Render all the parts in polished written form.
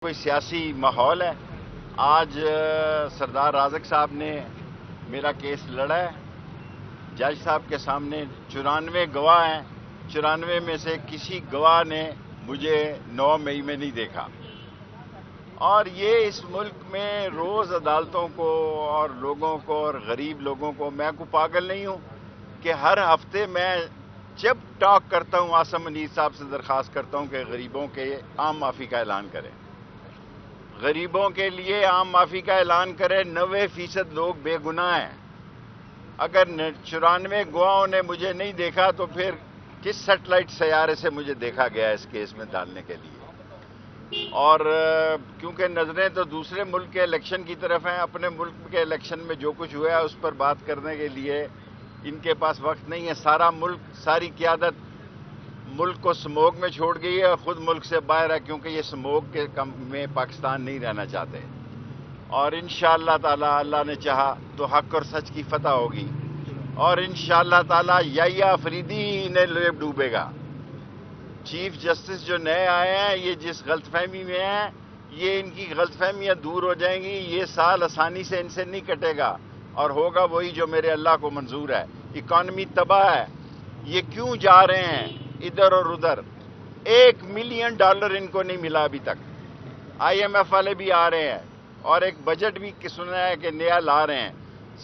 کوئی سیاسی ماحول ہے۔ آج سردار رازق صاحب نے میرا کیس لڑا ہے جج صاحب کے سامنے۔ 94 گواہ ہیں، 94 میں سے کسی گواہ نے مجھے 9 مئی میں نہیں دیکھا۔ اور یہ اس ملک میں روز عدالتوں کو اور لوگوں کو اور غریب لوگوں کو، میں کوئی پاگل نہیں ہوں کہ ہر ہفتے میں جب ٹاک کرتا ہوں عاصم منیر صاحب سے درخواست کرتا ہوں کہ غریبوں کے عام معافی کا اعلان کریں، غریبوں کے لیے عام معافی کا اعلان کریں۔ 90% لوگ بے گناہ ہیں۔ اگر 94 گواہوں نے مجھے نہیں دیکھا تو پھر کس سیٹلائٹ سیارے سے مجھے دیکھا گیا اس کیس میں ڈالنے کے لیے؟ اور کیونکہ نظریں تو دوسرے ملک کے الیکشن کی طرف ہیں، اپنے ملک کے الیکشن میں جو کچھ ہوا ہے اس پر بات کرنے کے لیے ان کے پاس وقت نہیں ہے۔ سارا ملک، ساری قیادت ملک کو سموگ میں چھوڑ گئی ہے اور خود ملک سے باہر ہے، کیونکہ یہ سموگ کے میں پاکستان نہیں رہنا چاہتے۔ اور انشاءاللہ تعالی اللہ نے چاہا تو حق اور سچ کی فتح ہوگی، اور انشاءاللہ تعالی یا فریدی انہیں ڈوبے گا۔ چیف جسٹس جو نئے آئے ہیں، یہ جس غلط فہمی میں ہیں، یہ ان کی غلط فہمیاں دور ہو جائیں گی۔ یہ سال آسانی سے ان سے نہیں کٹے گا، اور ہوگا وہی جو میرے اللہ کو منظور ہے۔ اکانومی تباہ ہے، یہ کیوں جا رہے ہیں ادھر اور ادھر؟ $1 ملین ان کو نہیں ملا ابھی تک۔ IMF والے بھی آ رہے ہیں اور ایک بجٹ بھی سنا ہے کہ نیا لا رہے ہیں۔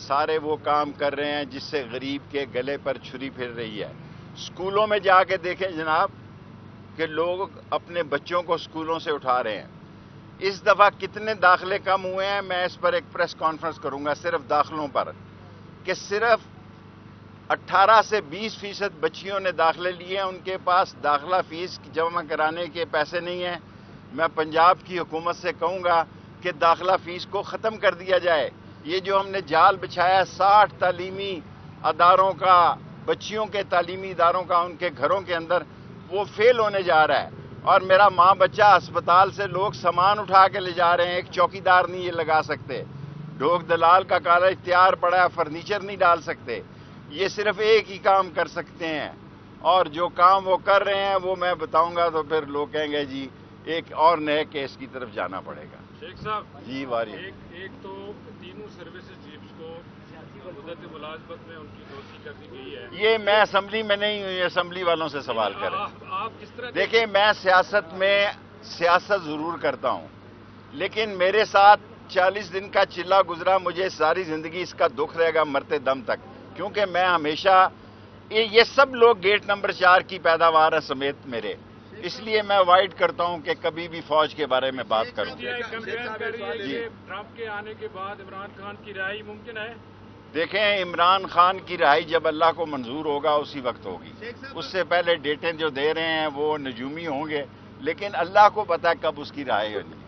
سارے وہ کام کر رہے ہیں جس سے غریب کے گلے پر چھری پھر رہی ہے۔ سکولوں میں جا کے دیکھیں جناب کہ لوگ اپنے بچوں کو سکولوں سے اٹھا رہے ہیں۔ اس دفعہ کتنے داخلے کم ہوئے ہیں، میں اس پر ایک پریس کانفرنس کروں گا صرف داخلوں پر، کہ صرف 18 سے 20% بچیوں نے داخلے لیے ہیں، ان کے پاس داخلہ فیس جمع کرانے کے پیسے نہیں ہیں۔ میں پنجاب کی حکومت سے کہوں گا کہ داخلہ فیس کو ختم کر دیا جائے۔ یہ جو ہم نے جال بچھایا 60 تعلیمی اداروں کا، بچیوں کے تعلیمی اداروں کا ان کے گھروں کے اندر، وہ فیل ہونے جا رہا ہے۔ اور میرا ماں بچہ اسپتال سے لوگ سامان اٹھا کے لے جا رہے ہیں، ایک چوکیدار نہیں یہ لگا سکتے، ڈھوک دلال کا کالج تیار پڑا ہے، فرنیچر نہیں ڈال سکتے۔ یہ صرف ایک ہی کام کر سکتے ہیں، اور جو کام وہ کر رہے ہیں وہ میں بتاؤں گا تو پھر لوگ کہیں گے جی ایک اور نئے کیس کی طرف جانا پڑے گا۔ شیخ صاحب جی واری، ایک تو تینوں سروسز چیفز کو مدت ملازمت میں ان کی توسیع کر دی گئی ہے۔ یہ میں اسمبلی میں نہیں ہوں، یہ اسمبلی والوں سے سوال کریں۔ آپ کس طرح دیکھیں، میں سیاست ضرور کرتا ہوں، لیکن میرے ساتھ 40 دن کا چلا گزرا، مجھے ساری زندگی اس کا دکھ رہے گا مرتے دم تک، کیونکہ میں ہمیشہ یہ سب لوگ گیٹ نمبر 4 کی پیداوار ہے سمیت میرے، اس لیے میں اوائڈ کرتا ہوں کہ کبھی بھی فوج کے بارے میں بات کروں۔ کمپین کر رہی ہے کہ ٹرمپ کے آنے کے بعد عمران خان کی رہائی ممکن ہے؟ دیکھیں، عمران خان کی رہائی جب اللہ کو منظور ہوگا اسی وقت ہوگی، اس سے پہلے ڈیٹیں جو دے رہے ہیں وہ نجومی ہوں گے، لیکن اللہ کو پتہ ہے کب اس کی رہائی ہونی۔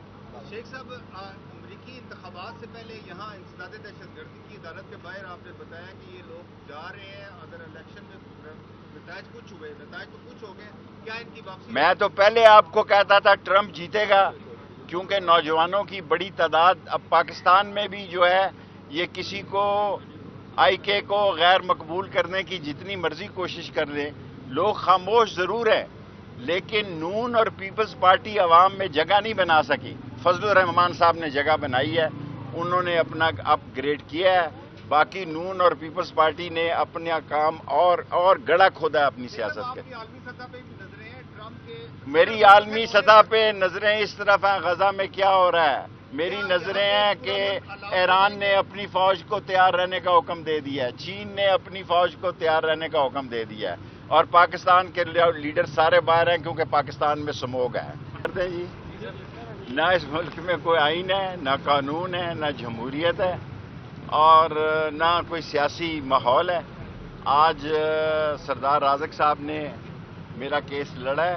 شیخ صاحب، امریکی انتخابات سے پہلے یہاں انسداد دہشت گردی کی عدالت کے باہر آپ نے بتایا کہ یہ لوگ جا رہے ہیں، اگر الیکشن میں نتائج کچھ ہوئے، نتائج تو کچھ ہو گئے، کیا ان کی واپسی؟ میں تو پہلے آپ کو کہتا تھا ٹرمپ جیتے گا، کیونکہ نوجوانوں کی بڑی تعداد اب پاکستان میں بھی جو ہے، یہ کسی کو IK کو غیر مقبول کرنے کی جتنی مرضی کوشش کر لیں، لوگ خاموش ضرور ہیں، لیکن نون اور پیپلز پارٹی عوام میں جگہ نہیں بنا سکی۔ فضل الرحمان صاحب نے جگہ بنائی ہے، انہوں نے اپنا اپ گریڈ کیا ہے، باقی نون اور پیپلز پارٹی نے اپنا کام اور گڑھا کھودا ہے اپنی سیاست کے۔ عالمی سطح پہ بھی نظریں ہیں ٹرمپ کے؟ میری عالمی سطح پہ نظریں اس طرف ہیں غزہ میں کیا ہو رہا ہے، میری نظریں ہیں کہ ایران نے اپنی فوج کو تیار رہنے کا حکم دے دیا ہے، چین نے اپنی فوج کو تیار رہنے کا حکم دے دیا ہے، اور پاکستان کے لیڈر سارے باہر ہیں کیونکہ پاکستان میں سموگ ہے۔ جی، نہ اس ملک میں کوئی آئین ہے، نہ قانون ہے، نہ جمہوریت ہے، اور نہ کوئی سیاسی ماحول ہے۔ آج سردار رازق صاحب نے میرا کیس لڑا ہے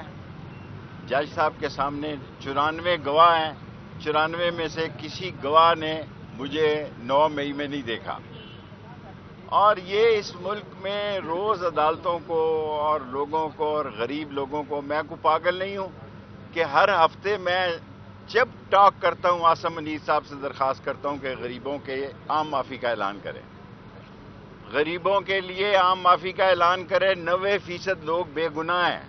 جج صاحب کے سامنے۔ 94 گواہ ہیں، 94 میں سے کسی گواہ نے مجھے 9 مئی میں نہیں دیکھا۔ اور یہ اس ملک میں روز عدالتوں کو اور لوگوں کو اور غریب لوگوں کو، میں کوئی پاگل نہیں ہوں کہ ہر ہفتے میں جب ٹاک کرتا ہوں عاصم منیر صاحب سے درخواست کرتا ہوں کہ غریبوں کے عام معافی کا اعلان کریں، غریبوں کے لیے عام معافی کا اعلان کریں۔ 90% لوگ بے گناہ ہیں۔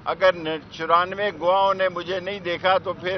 اگر 94 گواہوں نے مجھے نہیں دیکھا تو پھر